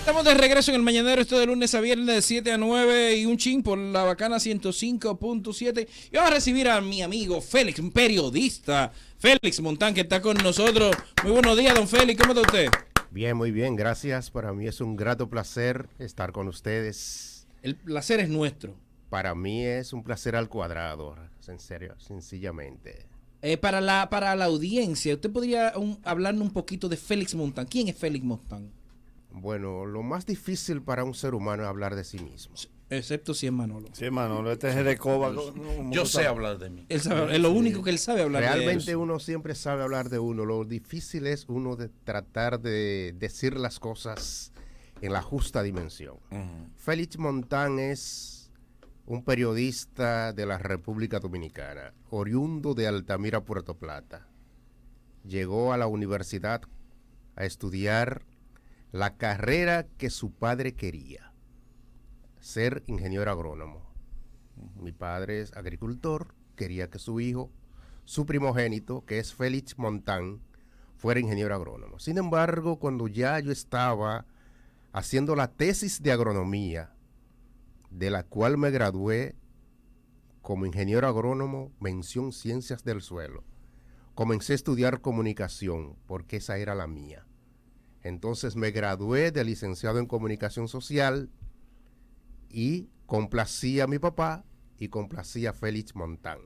Estamos de regreso en el Mañanero, esto de lunes a viernes de 7 a 9 y un chin por la Bacana 105.7. Y vamos a recibir a mi amigo Félix, un periodista, Félix Montán, que está con nosotros. Muy buenos días, don Félix, ¿cómo está usted? Bien, muy bien, gracias. Para mí es un grato placer estar con ustedes. El placer es nuestro. Para mí es un placer al cuadrado, en serio, sencillamente. Para la audiencia, ¿usted podría hablarnos un poquito de Félix Montán? ¿Quién es Félix Montán? Bueno, lo más difícil para un ser humano es hablar de sí mismo. Excepto si es Manolo. Sí, Manolo, este es de Coba. Yo sé hablar de mí. Él sabe, es lo único que él sabe hablar de él. Realmente uno siempre sabe hablar de uno. Lo difícil es uno de tratar de decir las cosas en la justa dimensión. Félix Montán es un periodista de la República Dominicana, oriundo de Altamira, Puerto Plata. Llegó a la universidad a estudiar la carrera que su padre quería, ser ingeniero agrónomo. Mi padre es agricultor, quería que su hijo, su primogénito, que es Félix Montán, fuera ingeniero agrónomo. Sin embargo, cuando ya yo estaba haciendo la tesis de agronomía, de la cual me gradué como ingeniero agrónomo, mención ciencias del suelo, comencé a estudiar comunicación, porque esa era la mía. Entonces me gradué de licenciado en comunicación social y complací a mi papá y complací a Félix Montán.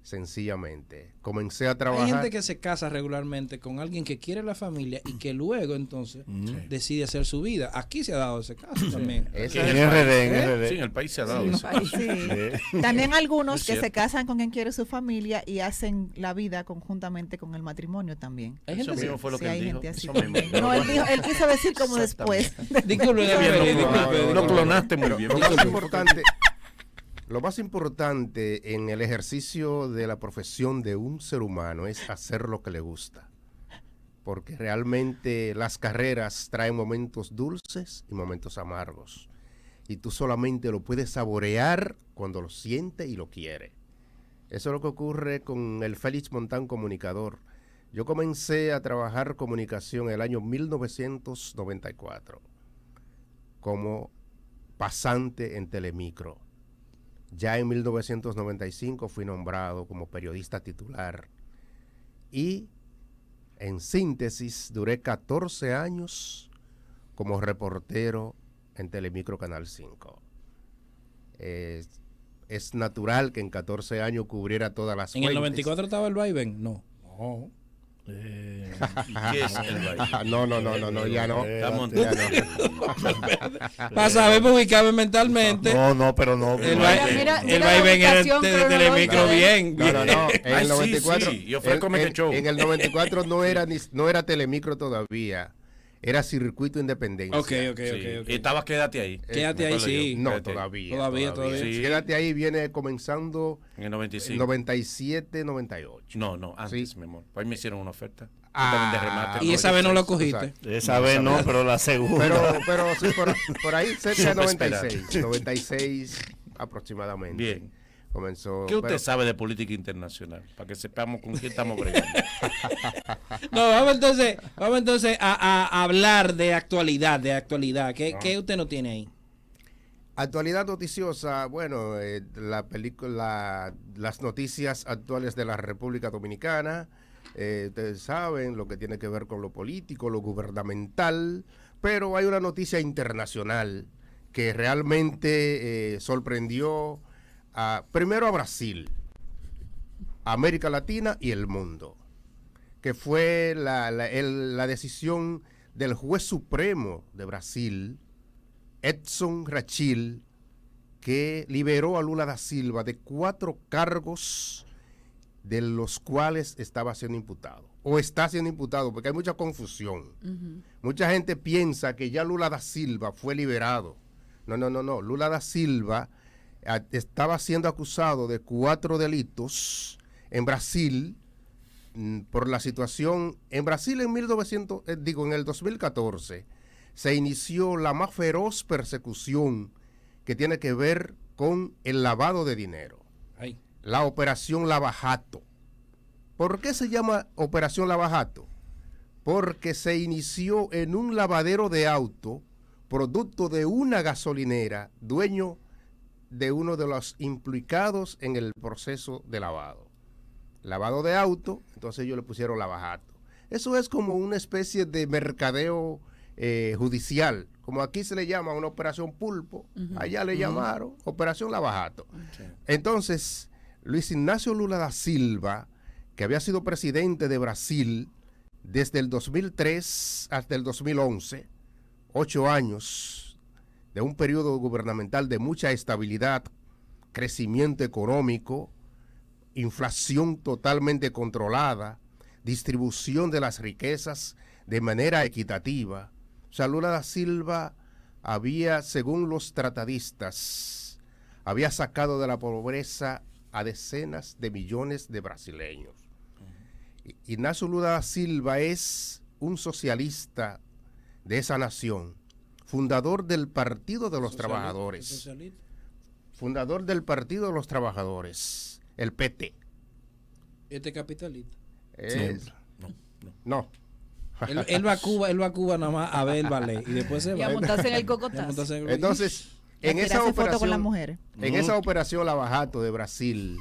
Sencillamente. Comencé a trabajar. Hay gente que se casa regularmente con alguien que quiere la familia y que luego entonces decide hacer su vida. Aquí se ha dado ese caso también. En RD. Sí, en el país se ha dado eso. Sí. También algunos que se casan con quien quiere su familia y hacen la vida conjuntamente con el matrimonio también. Hay gente Eso mismo fue lo que hay él dijo. gente así Eso mismo. también. No, él quiso decir como después. Disculpe, Lo clonaste muy bien. Lo más importante en el ejercicio de la profesión de un ser humano es hacer lo que le gusta. Porque realmente las carreras traen momentos dulces y momentos amargos. Y tú solamente lo puedes saborear cuando lo siente y lo quiere. Eso es lo que ocurre con el Félix Montán comunicador. Yo comencé a trabajar comunicación en el año 1994 como pasante en Telemicro. Ya en 1995 fui nombrado como periodista titular y en síntesis duré 14 años como reportero en Telemicro Canal 5. Es natural que en 14 años cubriera todas las ¿En fuentes. el 94 estaba el vaivén? No. ¿Y qué es el baile? No, ya no. Para saber ubicarme mentalmente. No, pero no. El Mira vaivén era la ubicación de Telemicro bien. No. En Ay, el 94, sí. Yo fui al Comedy Show. en el 94 no era Telemicro todavía. Era Circuito Independencia. Ok. Y estabas, quédate ahí. Quédate ahí, sí. No, Quédate ahí. todavía. Sí. Quédate ahí viene comenzando En el 95. 97, 98. No, antes, Sí. mi amor. Ahí me hicieron una oferta. Ah, De remate. Y esa vez no lo Exacto. cogiste. Esa vez no, pero la segunda. Pero sí, por ahí cerca de Supe esperar. 96 aproximadamente. Bien. Comenzó. ¿Qué usted pero- sabe de política internacional? Para que sepamos con quién estamos bregando. No, vamos entonces a hablar de actualidad. ¿Qué usted no tiene ahí? Actualidad noticiosa, bueno, la película, las noticias actuales de la República Dominicana, ustedes saben lo que tiene que ver con lo político, lo gubernamental, pero hay una noticia internacional que realmente sorprendió primero a Brasil, a América Latina y el mundo, que fue la decisión del juez supremo de Brasil, Edson Rachil, que liberó a Lula da Silva de 4 cargos de los cuales estaba siendo imputado, o está siendo imputado, porque hay mucha confusión. Mucha gente piensa que ya Lula da Silva fue liberado. No. Lula da Silva estaba siendo acusado de 4 delitos en Brasil por la situación. En Brasil en el 2014 se inició la más feroz persecución que tiene que ver con el lavado de dinero. Ay. La operación Lava Jato. ¿Por qué se llama operación Lava Jato? porque se inició en un lavadero de auto, producto de una gasolinera, dueño de uno de los implicados en el proceso de lavado. Lavado de auto, entonces ellos le pusieron lavajato. Eso es como una especie de mercadeo judicial, como aquí se le llama una operación pulpo, allá le llamaron operación lavajato. Entonces, Luis Ignacio Lula da Silva, que había sido presidente de Brasil desde el 2003 hasta el 2011, 8 años de un periodo gubernamental de mucha estabilidad, crecimiento económico, inflación totalmente controlada, distribución de las riquezas de manera equitativa. O sea, Lula da Silva había, según los tratadistas, había sacado de la pobreza a decenas de millones de brasileños. Ignacio Lula da Silva es un socialista de esa nación, fundador del Partido de los Trabajadores. Fundador del Partido de los Trabajadores, el PT. Este capitalista. No. Él va a Cuba nada más a ver el ballet y después se va. Y a montarse en el cocotazo. Entonces, en esa foto con las operación, mujeres. en esa operación lavajato de Brasil,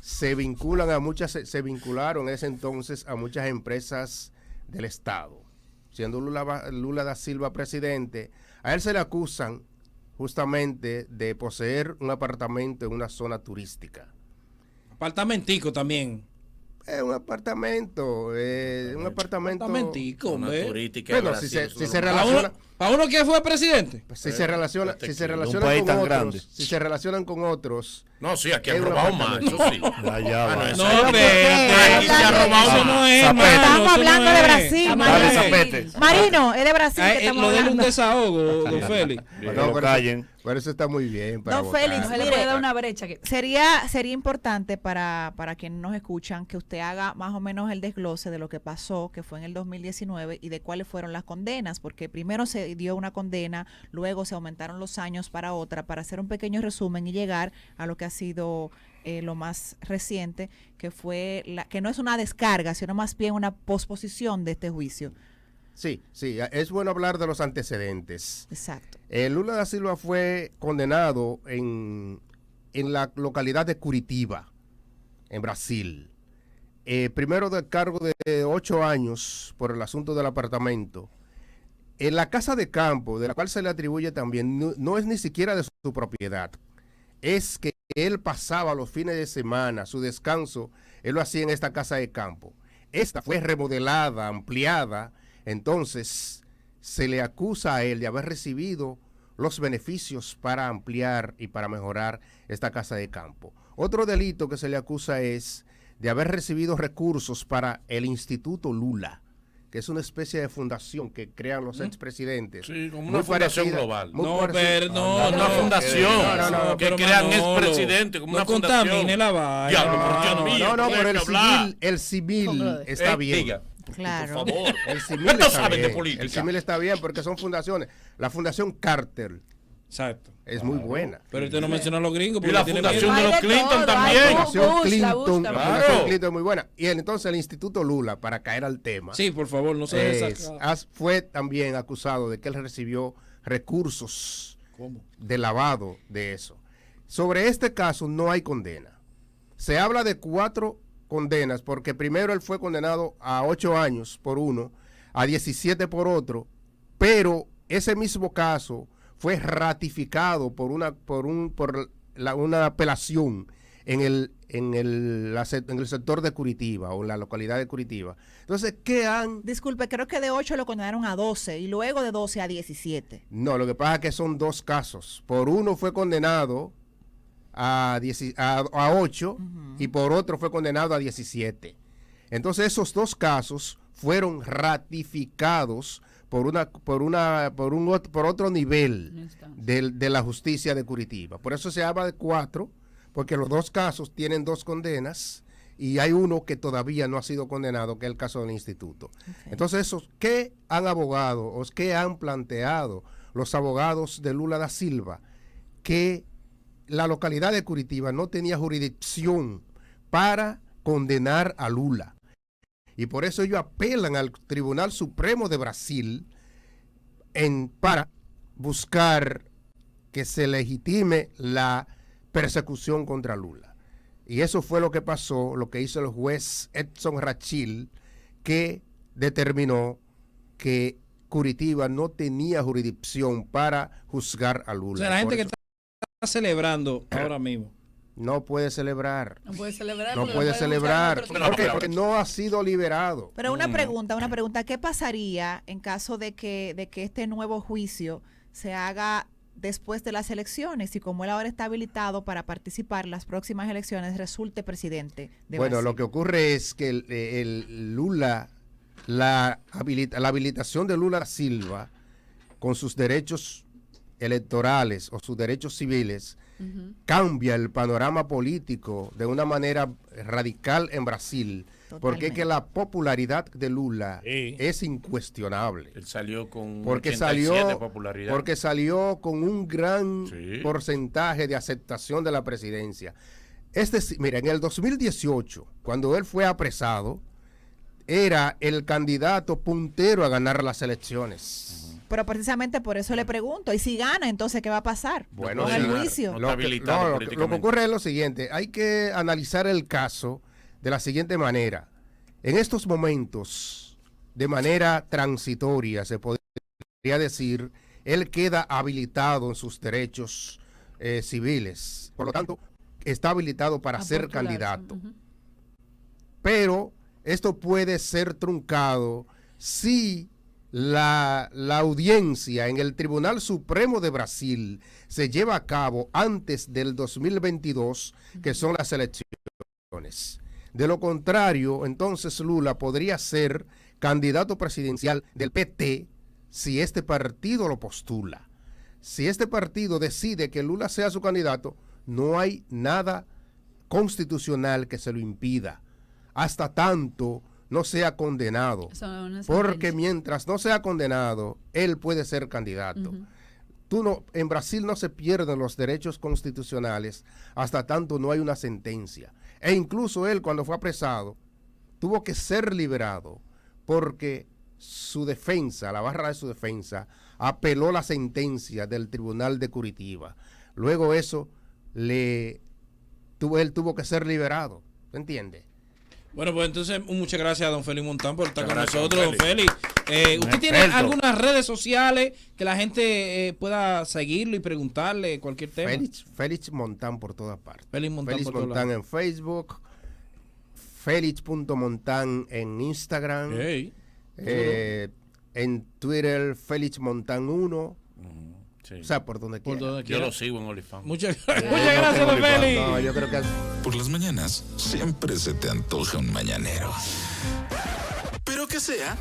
se vincularon en ese entonces a muchas empresas del Estado. Siendo Lula da Silva presidente, a él se le acusan justamente de poseer un apartamento en una zona turística. Apartamentico también. Un apartamento. Apartamentico, Una hombre. turística. Bueno, Brasil, si eso se es lo- relaciona, ¿Para uno que fue presidente? si se relaciona, si se un relacionan país con tan otros, grande. si se relacionan con otros, No, sí, aquí Es han un robado más, apartamento. eso sí. Allá va. No, No, eso- aquí se ha robado. Eso no es, Zapete. mano, Estamos eso hablando no de es. Brasil, Eso no Dale, es. Zapete. Marino, es de Brasil que estamos Lo de él un hablando. desahogo, don Félix. Para que no, lo pero callen. Por eso está muy bien. Para Don votar. Félix, No se le mire, puede dar una brecha. Sería importante para quienes nos escuchan que usted haga más o menos el desglose de lo que pasó, que fue en el 2019, y de cuáles fueron las condenas, porque primero se dio una condena, luego se aumentaron los años para otra, para hacer un pequeño resumen y llegar a lo que ha sido lo más reciente, que fue que no es una descarga, sino más bien una posposición de este juicio. Sí, es bueno hablar de los antecedentes. Exacto. Lula da Silva fue condenado en la localidad de Curitiba, en Brasil. Primero del cargo de 8 años por el asunto del apartamento. En la casa de campo, de la cual se le atribuye también, no es ni siquiera de su propiedad. Es que él pasaba los fines de semana, su descanso, él lo hacía en esta casa de campo. Esta fue remodelada, ampliada, entonces se le acusa a él de haber recibido los beneficios para ampliar y para mejorar esta casa de campo. Otro delito que se le acusa es de haber recibido recursos para el Instituto Lula, que es una especie de fundación que crean los expresidentes. Sí, como Muy una fundación parecida- global. muy No, parecida- pero no, Una no. fundación que pero crean Manolo, expresidente, como no una fundación. contamine la vaina. Diablo, pero Dios mío, No, tiene pero que hablar. el civil está bien. Diga, Claro. por favor. El civil ¿Cuánto está saben de bien. política? El civil está bien porque son fundaciones. La Fundación Carter Exacto. es muy buena. Pero usted no menciona a los gringos. Y porque la tiene fundación miedo. de los Hay de Clinton todo, también. hay Fundación Bush, la Clinton, Bush la también. Fundación Claro. Clinton es muy buena. Y entonces el Instituto Lula, para caer al tema, Sí, por favor, no se deje sacar. fue también acusado de que él recibió recursos ¿Cómo? de lavado de eso. Sobre este caso no hay condena. Se habla de 4 condenas, porque primero él fue condenado a 8 años por uno, a 17 por otro, pero ese mismo caso fue ratificado por una apelación en el sector de Curitiba o en la localidad de Curitiba. Entonces, Disculpe, creo que de 8 lo condenaron a 12 y luego de 12 a 17. No, lo que pasa es que son 2 casos. Por uno fue condenado a 8 y por otro fue condenado a 17. Entonces esos 2 casos fueron ratificados por otro nivel de la justicia de Curitiba. Por eso se habla de 4, porque los 2 casos tienen 2 condenas y hay uno que todavía no ha sido condenado, que es el caso del instituto. Okay. Entonces, ¿qué han abogado o qué han planteado los abogados de Lula da Silva? Que la localidad de Curitiba no tenía jurisdicción para condenar a Lula Y por eso ellos apelan al Tribunal Supremo de Brasil para buscar que se legitime la persecución contra Lula. Y eso fue lo que pasó, lo que hizo el juez Edson Rachil, que determinó que Curitiba no tenía jurisdicción para juzgar a Lula. O sea, la gente que está celebrando ahora mismo. No puede celebrar. No puede celebrar. No porque puede lo pueden celebrar. buscar en otro ¿Por qué? sitio. Porque no ha sido liberado. Pero una pregunta, ¿qué pasaría en caso de que este nuevo juicio se haga después de las elecciones y como él ahora está habilitado para participar en las próximas elecciones resulte presidente de Bueno, Brasil? lo que ocurre es que el Lula, la habilitación de Lula Silva con sus derechos electorales o sus derechos civiles cambia el panorama político de una manera radical en Brasil, porque es que la popularidad de Lula es incuestionable. Él salió con Porque 87 de popularidad. porque salió con un gran Sí. porcentaje de aceptación de la presidencia. Es decir, mira, en el 2018, cuando él fue apresado, era el candidato puntero a ganar las elecciones. Pero precisamente por eso le pregunto, y si gana, entonces ¿qué va a pasar Bueno, con sí, el claro. juicio? No Lo está que, habilitado no, lo que políticamente. ocurre es lo siguiente, hay que analizar el caso de la siguiente manera. En estos momentos, de manera transitoria, se podría decir, él queda habilitado en sus derechos civiles. Por lo tanto, está habilitado para A ser postularse. candidato. Ujú. Pero esto puede ser truncado si la audiencia en el Tribunal Supremo de Brasil se lleva a cabo antes del 2022, que son las elecciones. De lo contrario, entonces Lula podría ser candidato presidencial del PT si este partido lo postula. Si este partido decide que Lula sea su candidato, no hay nada constitucional que se lo impida, hasta tanto no sea condenado. Eso es una Porque sentencia. mientras no sea condenado, él puede ser candidato. En Brasil no se pierden los derechos constitucionales hasta tanto no hay una sentencia. E incluso él, cuando fue apresado, tuvo que ser liberado porque su defensa, la barra de su defensa, apeló la sentencia del Tribunal de Curitiba. Luego eso, él tuvo que ser liberado. ¿Se entiende? Bueno, pues entonces muchas gracias a don Félix Montán por estar Muchas con gracias, nosotros, don don Félix. ¿Usted tiene experto. algunas redes sociales que la gente pueda seguirlo y preguntarle cualquier tema? Félix Montán por todas partes. Félix Montán Félix por todos Montán lados. en Facebook, Félix.Montán en Instagram, Ey. en Twitter, Félix Montán 1, Sí. o sea, por donde Por quiera. donde Yo quiera. lo sigo en OnlyFans. Muchas No gracias, tengo don OnlyFans. Félix. No, yo creo que Por las mañanas siempre se te antoja un mañanero. Pero que sea